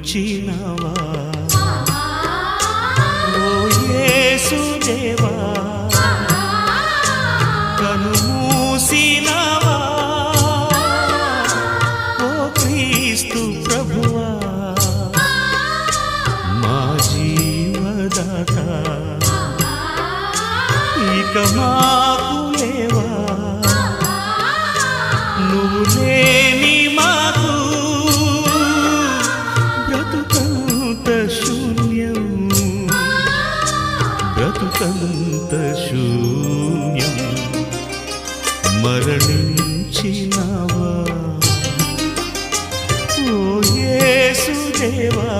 మరణించినవా ఓ యేసుదేవా కనుమూసినవా ఓ క్రీస్తు ప్రభువా మా జీవదాత ఇక మాకు లేవా నువ్వు లేని మాకు బ్రతుకంత శూన్యం బ్రతుకంత శూన్యం మరణించినవా ఓ యేసుదేవా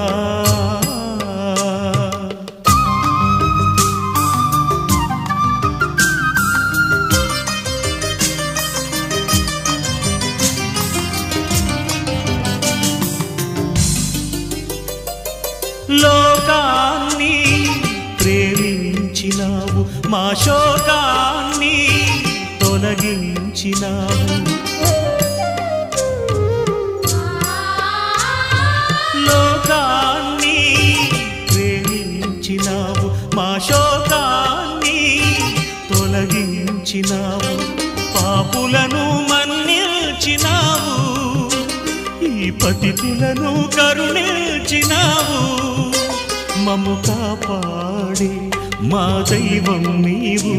లోకాన్ని ప్రేమించినావు మా శోకాన్ని తొలగించినావు లోకాన్ని ప్రేమించినావు మా శోకాన్ని తొలగించినావు పాపులను మన్నించినావు ఈ పతితులను కరుణించినావు మమ్ము కాపాడి మా దైవం నీవు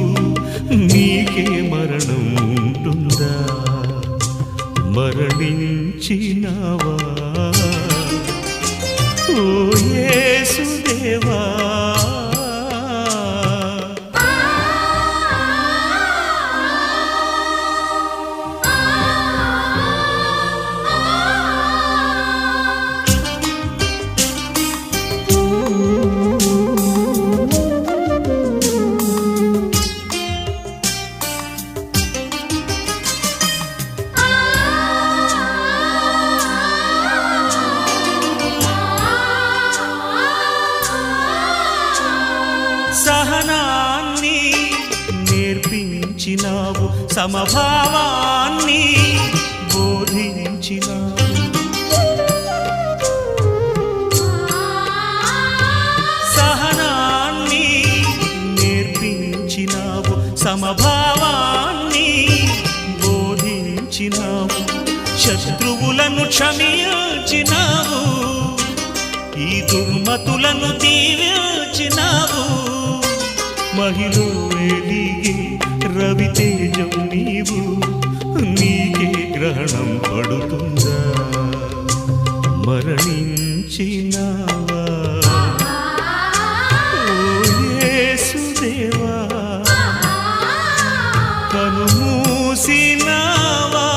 నీకే మరణం ఉంటుందా మరణించినావా ఓ యేసుదేవా సహనాన్ని నేర్పించినావు సమభావాన్ని బోధించినావు సహనాన్ని నేర్పించినావు సమభావాన్ని బోధించినావు శత్రువులను క్షమించినావు ఈ దుర్మతులను దీవించినావు మహిలో వెలిగే రవితేజం నీవు నీకే గ్రహణం పడుతుందా మరణించినావా ఓ యేసుదేవా కనుమూసినావా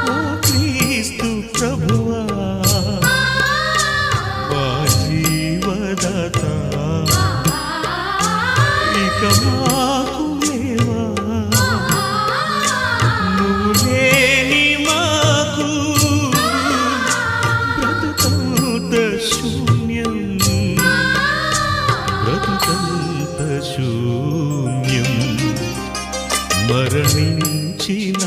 ఓ క్రీస్తు ప్రభువా మా జీవదాత ఇక మాకు లేవా నువ్వు లేని మాకు బ్రతుకంత శూన్యం బ్రతుకంత శూన్యం మరణించిన